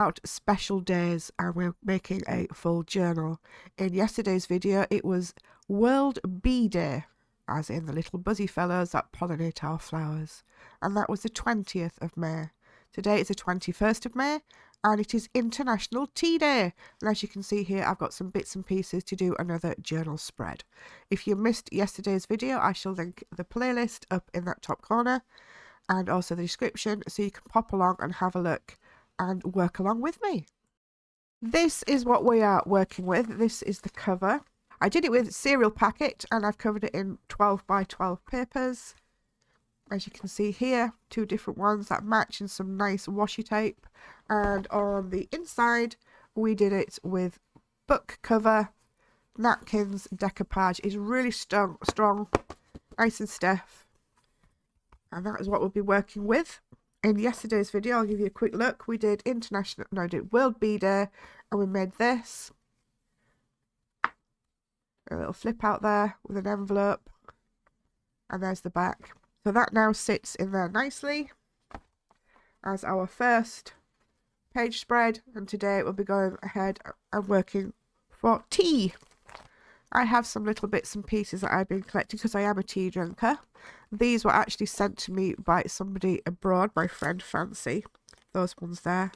About special days, and we're making a full journal. In yesterday's video it was World Bee Day, as in the little buzzy fellows that pollinate our flowers, and that was the 20th of May. Today is the 21st of May and it is International Tea Day, and as you can see here I've got some bits and pieces to do another journal spread. If you missed yesterday's video, I shall link the playlist up in that top corner and also the description, so you can pop along and have a look and work along with me. This is what we are working with. This is the cover. I did it with cereal packet and I've covered it in 12 by 12 papers. As you can see here, two different ones that match in some nice washi tape, and on the inside we did it with book cover, napkins, decoupage. It's really strong, nice and stiff, and that is what we'll be working with. In yesterday's video, I'll give you a quick look. We did World Bee Day, and we made this. A little flip out there with an envelope, and there's the back. So that now sits in there nicely as our first page spread, and today we'll be going ahead and working for tea. I have some little bits and pieces that I've been collecting because I am a tea drinker. These were actually sent to me by somebody abroad, my friend Fancy. Those ones there.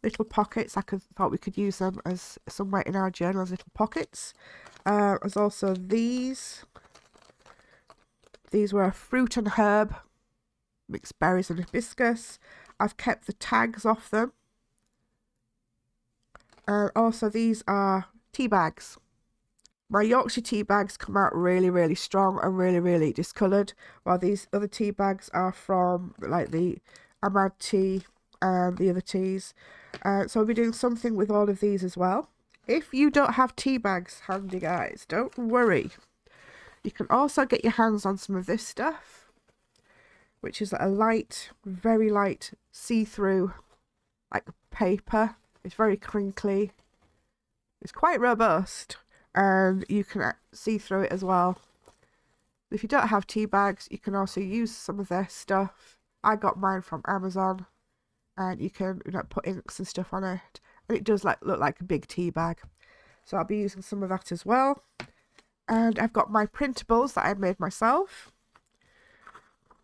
Little pockets, thought we could use them as somewhere in our journal as little pockets. There's also these. These were a fruit and herb, mixed berries and hibiscus. I've kept the tags off them. Also these are tea bags. My Yorkshire tea bags come out really strong and really discoloured, while these other tea bags are from like the Handmade tea and the other teas. So I'll be doing something with all of these as well. If you don't have tea bags handy, guys, don't worry. You can also get your hands on some of this stuff, which is a light, very light see-through like paper. It's very crinkly. It's quite robust, and you can see through it as well. If you don't have tea bags, you can also use some of their stuff. I got mine from Amazon, and you can put inks and stuff on it, and it does look like a big tea bag. So I'll be using some of that as well. And I've got my printables that I made myself.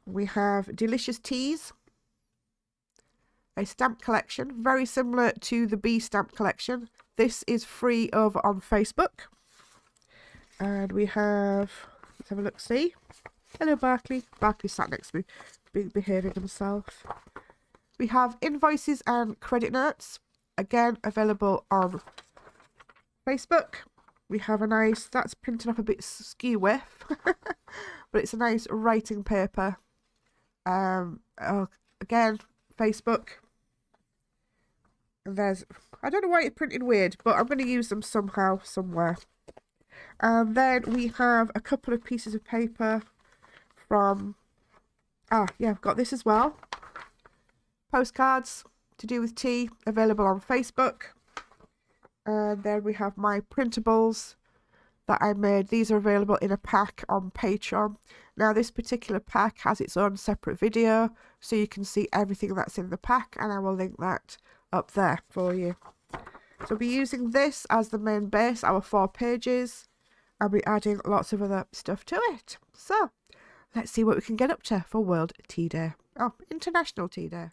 We have Delicious Teas, a stamp collection very similar to the Bee stamp collection. This is free over on Facebook. And we have, let's have a look, see. Hello Barkley. Barkley sat next to me, behaving himself. We have Invoices and Credit Notes, again available on Facebook. We have a nice, that's printed off a bit skew whiff, but it's a nice writing paper. Again, Facebook. And there's, I don't know why it's printed weird, but I'm going to use them somehow, somewhere. And then we have a couple of pieces of paper from, yeah, I've got this as well. Postcards to do with tea, available on Facebook. And then we have my printables that I made. These are available in a pack on Patreon. Now this particular pack has its own separate video, so you can see everything that's in the pack, and I will link that up there for you. So I'll be using this as the main base, our 4 pages. I'll be adding lots of other stuff to it. So let's see what we can get up to for World Tea Day. Oh, International Tea Day.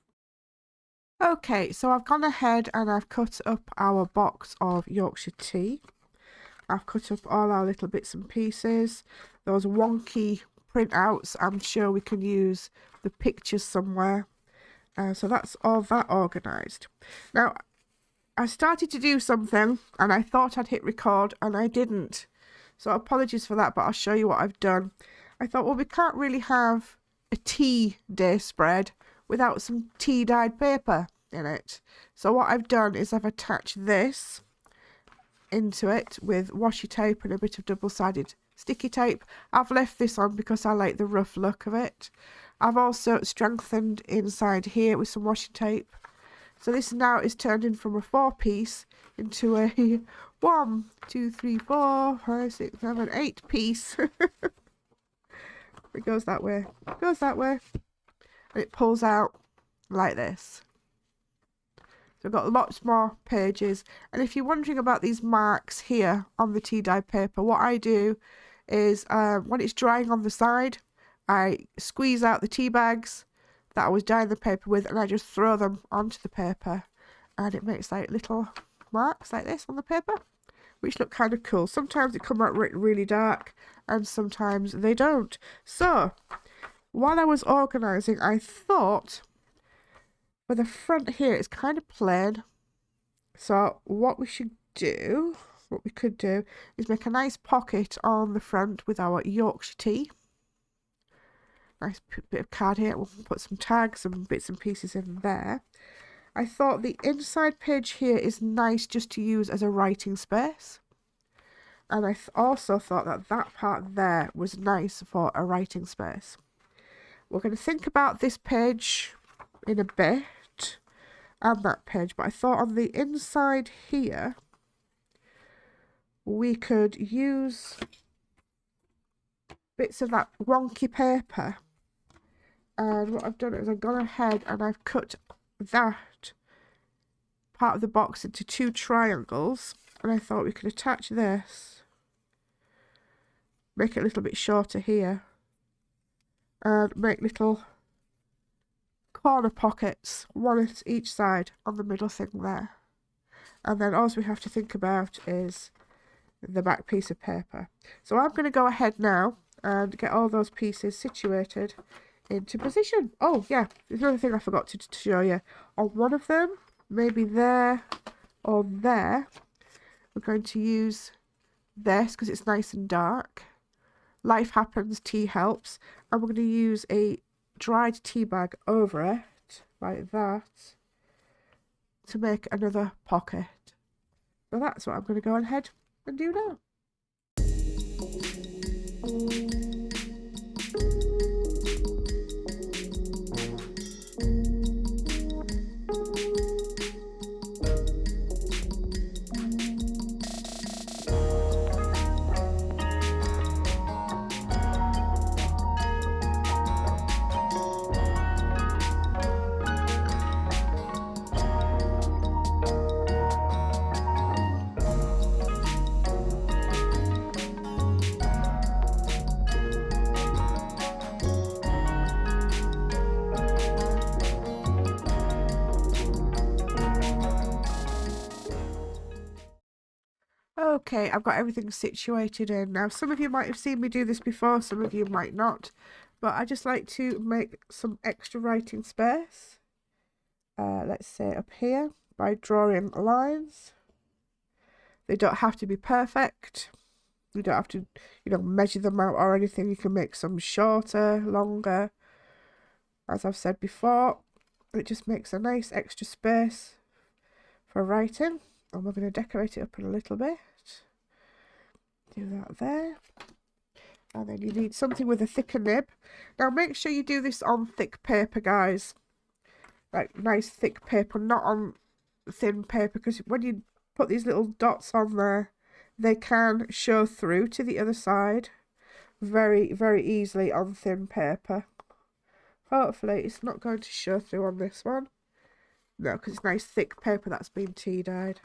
Okay, so I've gone ahead and I've cut up our box of Yorkshire tea. I've cut up all our little bits and pieces. Those wonky printouts, I'm sure we can use the pictures somewhere. So that's all that organised. Now, I started to do something and I thought I'd hit record and I didn't. So apologies for that, but I'll show you what I've done. I thought, well, we can't really have a tea day spread without some tea dyed paper in it. So what I've done is I've attached this into it with washi tape and a bit of double-sided sticky tape. I've left this on because I like the rough look of it. I've also strengthened inside here with some washi tape. So this now is turned in from a 4-piece into a 1, 2, 3, 4, 5, 6, 7, 8 piece. It goes that way. It goes that way. And it pulls out like this. So I've got lots more pages. And if you're wondering about these marks here on the tea dye paper, what I do is when it's drying on the side, I squeeze out the tea bags that I was dyeing the paper with, and I just throw them onto the paper, and it makes like little marks like this on the paper, which look kind of cool. Sometimes it comes out really dark, and sometimes they don't. So while I was organising, I thought for the front here it's kind of plain. So what we could do is make a nice pocket on the front with our Yorkshire tea. Nice bit of card here. We'll put some tags and bits and pieces in there. I thought the inside page here is nice just to use as a writing space. And I also thought that that part there was nice for a writing space. We're going to think about this page in a bit and that page, but I thought on the inside here we could use bits of that wonky paper. And what I've done is I've gone ahead and I've cut that part of the box into 2 triangles, and I thought we could attach this, make it a little bit shorter here, and make little corner pockets, one at each side on the middle thing there. And then all we have to think about is the back piece of paper. So I'm going to go ahead now and get all those pieces situated into position. Oh yeah, there's another thing I forgot to show you. On one of them, maybe there or there, we're going to use this because it's nice and dark. Life happens, tea helps. And we're going to use a dried tea bag over it, like that, to make another pocket. So that's what I'm going to go ahead and do now. Okay, I've got everything situated in. Now, some of you might have seen me do this before, some of you might not, but I just like to make some extra writing space. Let's say up here, by drawing lines. They don't have to be perfect. You don't have to, measure them out or anything. You can make some shorter, longer. As I've said before, it just makes a nice extra space for writing. And we're going to decorate it up in a little bit. Do that there. And then you need something with a thicker nib. Now make sure you do this on thick paper, guys. Like nice thick paper, not on thin paper, because when you put these little dots on there, they can show through to the other side very, very easily on thin paper. Hopefully it's not going to show through on this one. No, because it's nice thick paper that's been tea dyed.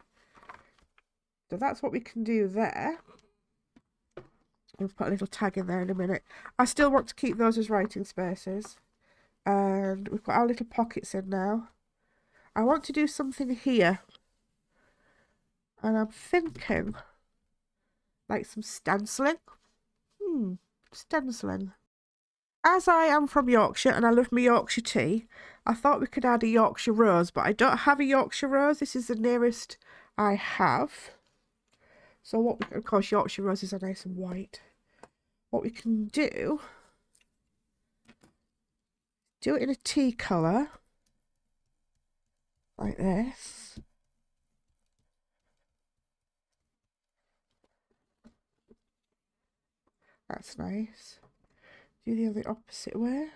So that's what we can do there. We'll put a little tag in there in a minute. I still want to keep those as writing spaces. And we've got our little pockets in now. I want to do something here. And I'm thinking like some stenciling. Stenciling. As I am from Yorkshire and I love my Yorkshire tea, I thought we could add a Yorkshire rose, but I don't have a Yorkshire rose. This is the nearest I have. So what of course Yorkshire roses are nice and white. What we can do it in a tea colour like this. That's nice. Do the other opposite way.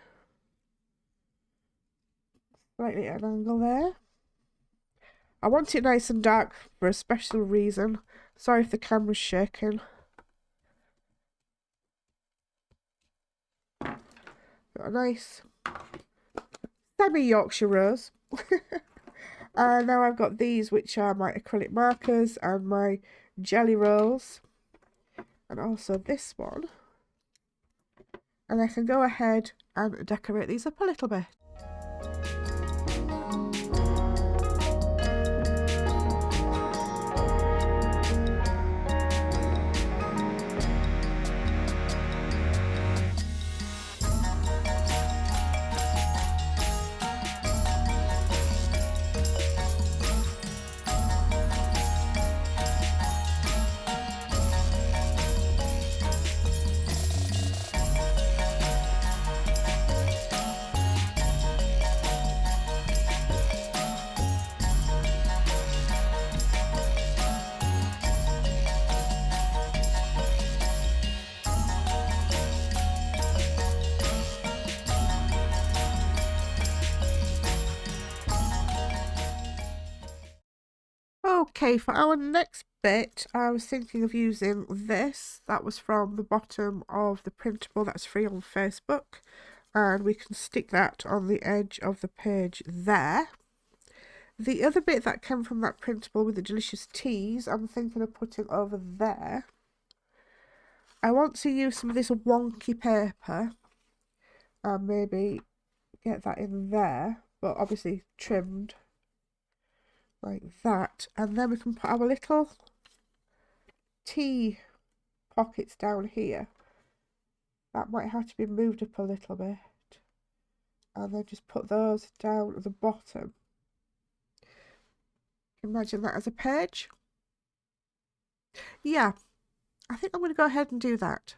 Slightly at an angle there. I want it nice and dark for a special reason. Sorry if the camera's shaking. Got a nice semi-Yorkshire rose. And now I've got these, which are my acrylic markers and my jelly rolls. And also this one. And I can go ahead and decorate these up a little bit. Okay, for our next bit, I was thinking of using this. That was from the bottom of the printable that's free on Facebook. And we can stick that on the edge of the page there. The other bit that came from that printable with the delicious teas, I'm thinking of putting over there. I want to use some of this wonky paper and maybe get that in there, but obviously trimmed like that. And then we can put our little tea pockets down here. That might have to be moved up a little bit. And then just put those down at the bottom. Imagine that as a page. Yeah, I think I'm going to go ahead and do that.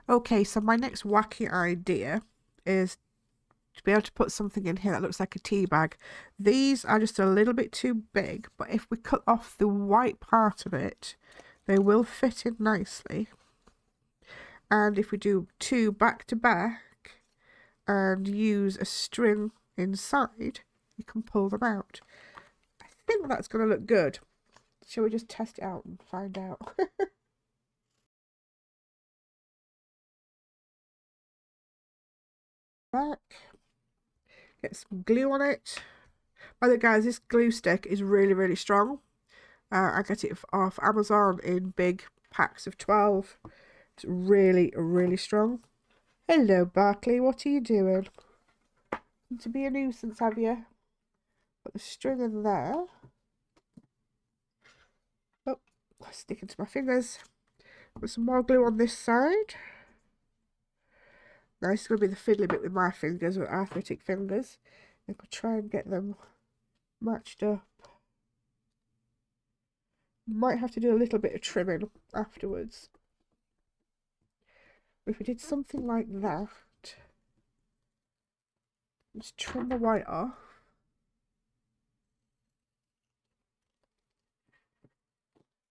Okay, so my next wacky idea is to be able to put something in here that looks like a tea bag. These are just a little bit too big, but if we cut off the white part of it, they will fit in nicely. And if we do two back to back and use a string inside, you can pull them out. I think that's going to look good. Shall we just test it out and find out? Back. Get some glue on it. By the way, guys, this glue stick is really, really strong. I get it off Amazon in big packs of 12. It's really, really strong. Hello, Barkley. What are you doing? To be a nuisance, have you? Put the string in there. Oh, sticking to my fingers. Put some more glue on this side. Now, this is going to be the fiddly bit with my fingers, with arthritic fingers. I could try and get them matched up. Might have to do a little bit of trimming afterwards. If we did something like that, just trim the white off.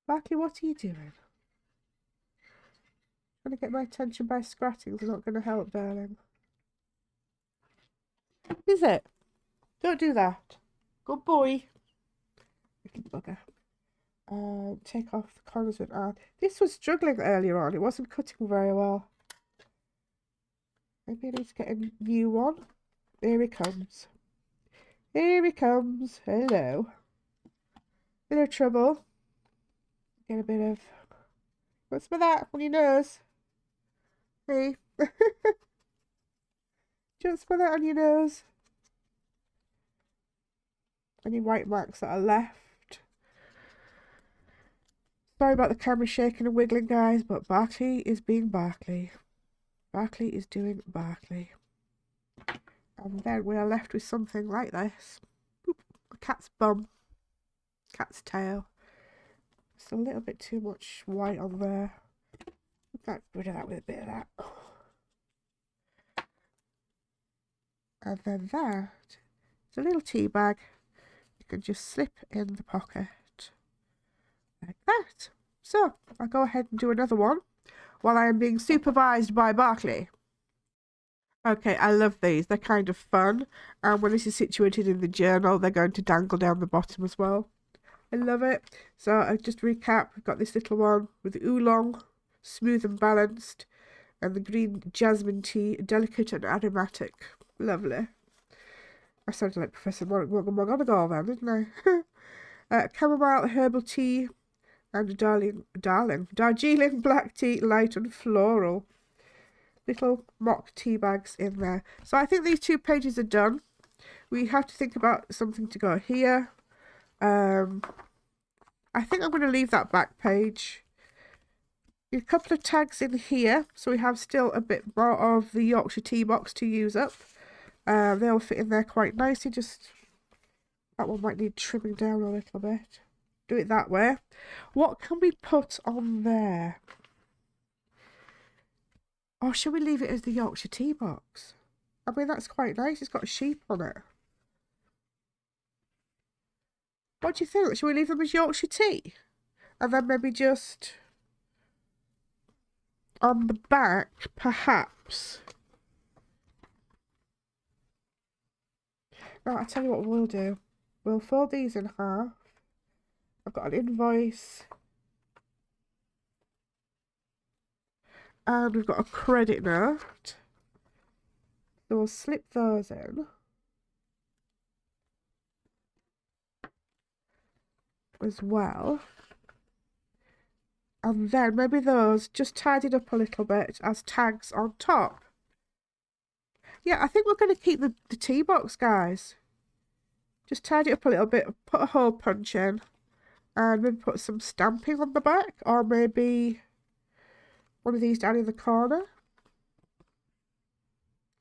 Barkley, what are you doing? Trying to get my attention by scratching is not going to help, darling. Is it? Don't do that. Good boy. Little bugger. Take off the corners with art. This was struggling earlier on. It wasn't cutting very well. Maybe I need to get a new one. Here he comes. Here he comes. Hello. Bit of trouble. Get a bit of... What's with that on your nose? Hey. Just put that on your nose. Any white marks that are left. Sorry about the camera shaking and wiggling, guys, but Barkley is being Barkley. Barkley is doing Barkley. And then we are left with something like this. Boop. A cat's bum. Cat's tail. Just a little bit too much white on there. Get rid of that with a bit of that. And then that is a little tea bag. You can just slip in the pocket. Like that. So, I'll go ahead and do another one while I am being supervised by Barkley. Okay, I love these. They're kind of fun. And when this is situated in the journal, they're going to dangle down the bottom as well. I love it. So, I'll just recap. We've got this little one with the oolong, smooth and balanced, and the green jasmine tea, delicate and aromatic. Lovely. I sounded like Professor McGonagall then, didn't I? Chamomile herbal tea and Darjeeling black tea, light and floral. Little mock tea bags in there. So I think these 2 pages are done. We have to think about something to go here. I think I'm going to leave that back page. A couple of tags in here, so we have still a bit more of the Yorkshire tea box to use up. They'll fit in there quite nicely. Just that one might need trimming down a little bit. Do it that way. What can we put on there? Or should we leave it as the Yorkshire tea box? I mean, that's quite nice. It's got a sheep on it. What do you think? Should we leave them as Yorkshire tea? And then maybe just on the back, perhaps. Right, I'll tell you what we'll do. We'll fold these in half. I've got an invoice. And we've got a credit note. So we'll slip those in. As well. And then maybe those just tidied up a little bit as tags on top. Yeah, I think we're going to keep the tea box, guys. Just tidy it up a little bit, put a hole punch in, and maybe put some stamping on the back, or maybe one of these down in the corner.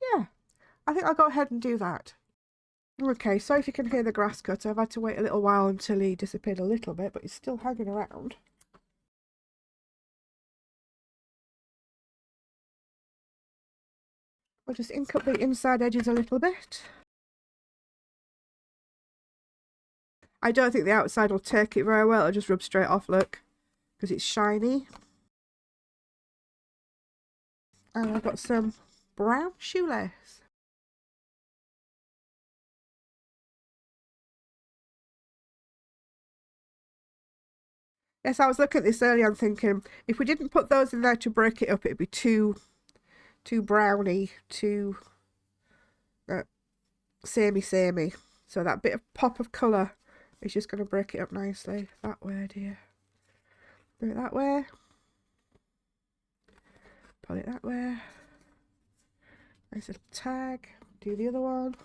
Yeah, I think I'll go ahead and do that. Okay, so if you can hear the grass cutter, I've had to wait a little while until he disappeared a little bit, but he's still hanging around. We'll just ink up the inside edges a little bit. I don't think the outside will take it very well. It'll just rub straight off, look, because it's shiny. And I've got some brown shoelace. Yes, I was looking at this earlier and thinking, if we didn't put those in there to break it up, it'd be too browny, too samey. So that bit of pop of colour is just going to break it up nicely. That way, dear. Do it that way. Pull it that way. Nice little tag. Do the other one.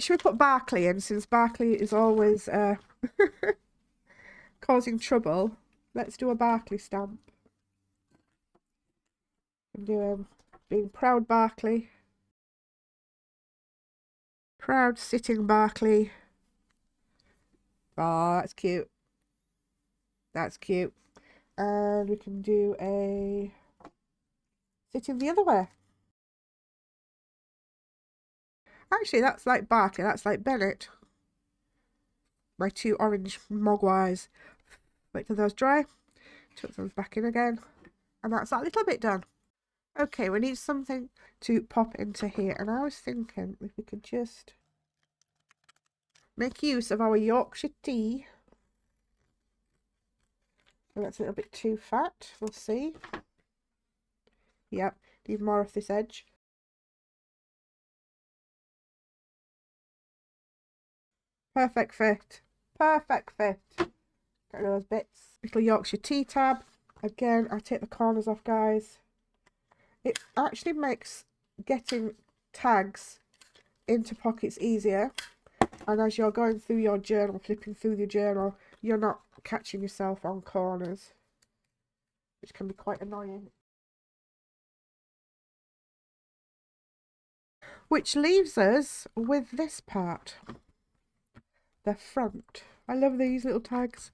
Should we put Barkley in, since Barkley is always causing trouble? Let's do a Barkley stamp. I'm doing being proud Barkley. Proud sitting Barkley. Oh, that's cute. That's cute. And we can do a sitting the other way. Actually, that's like Barkley. That's like Bennett. My two orange mogwais. Wait till those dry. Chuck those back in again. And that's that little bit done. Okay, we need something to pop into here. And I was thinking if we could just make use of our Yorkshire tea. Oh, that's a little bit too fat. We'll see. Yep, need more of this edge. Perfect fit. Perfect fit. Get rid of those bits. Little Yorkshire tea tab. Again, I take the corners off, guys. It actually makes getting tags into pockets easier. And as you're going through your journal, flipping through the journal, you're not catching yourself on corners, which can be quite annoying. Which leaves us with this part. The front. I love these little tags.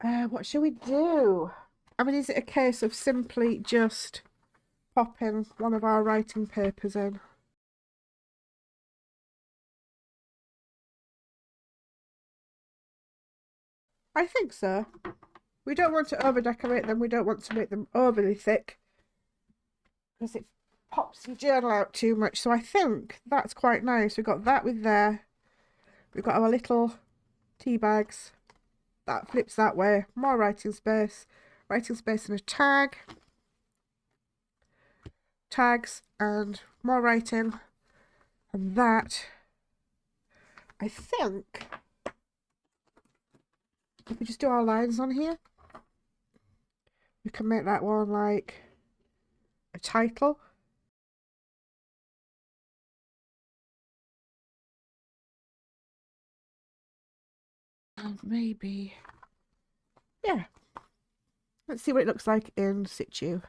What shall we do? I mean, is it a case of simply just popping one of our writing papers in? I think so. We don't want to over decorate them. We don't want to make them overly thick because it pops your journal out too much. So I think that's quite nice. We've got that with there. We've got our little tea bags. That flips that way. More writing space. Writing space and a tag. Tags and more writing. And that, I think, if we just do our lines on here, we can make that one like a title. And maybe, yeah. Let's see what it looks like in situ.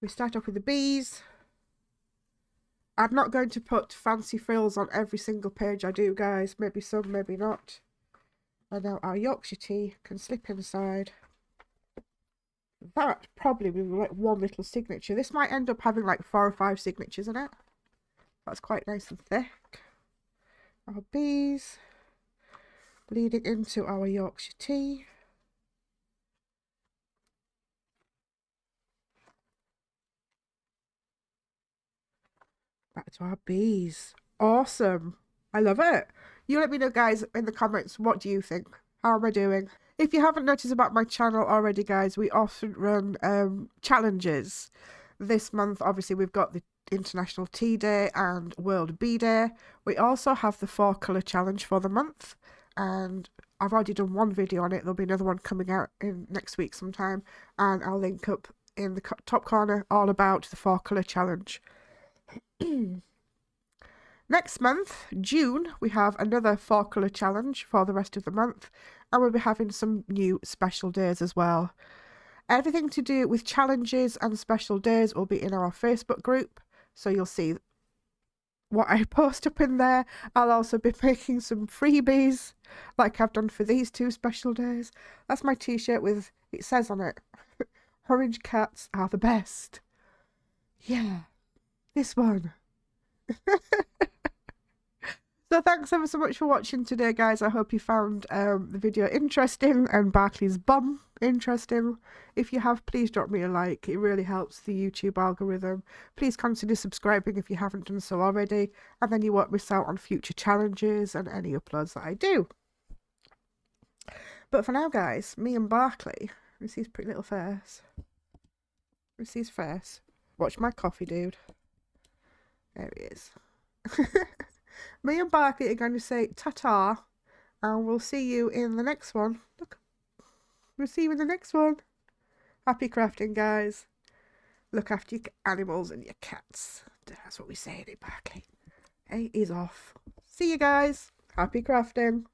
We start off with the bees. I'm not going to put fancy frills on every single page I do, guys. Maybe some, maybe not. And now our Yorkshire tea can slip inside. That probably will be like one little signature. This might end up having like 4 or 5 signatures in it. That's quite nice and thick. Our bees leading into our Yorkshire tea. Back to our bees. Awesome. I love it. You let me know, guys, in the comments, what do you think? How am I doing? If you haven't noticed about my channel already, guys, we often run challenges. This month, obviously, we've got the International Tea Day and World Bee Day. We also have the 4-colour challenge for the month, and I've already done one video on it. There'll be another one coming out in next week sometime, and I'll link up in the top corner all about the 4-colour challenge. Next month, June, we have another 4-colour challenge for the rest of the month, and we'll be having some new special days as well. Everything to do with challenges and special days will be in our Facebook group, so you'll see what I post up in there. I'll also be making some freebies like I've done for these 2 special days. That's my t-shirt with, it says on it, orange cats are the best. Yeah, this one. So thanks ever so much for watching today, guys. I hope you found the video interesting and Barkley's bum interesting. If you have, please drop me a like. It really helps the YouTube algorithm. Please consider subscribing if you haven't done so already, and then you won't miss out on future challenges and any uploads that I do. But for now, guys, me and Barkley, you see his pretty little face. You see his face. Watch my coffee, dude. There he is. Me and Barkley are going to say ta-ta, and we'll see you in the next one. Look, we'll see you in the next one. Happy crafting, guys. Look after your animals and your cats. That's what we say in Barkley. Hey, he's off. See you guys. Happy crafting.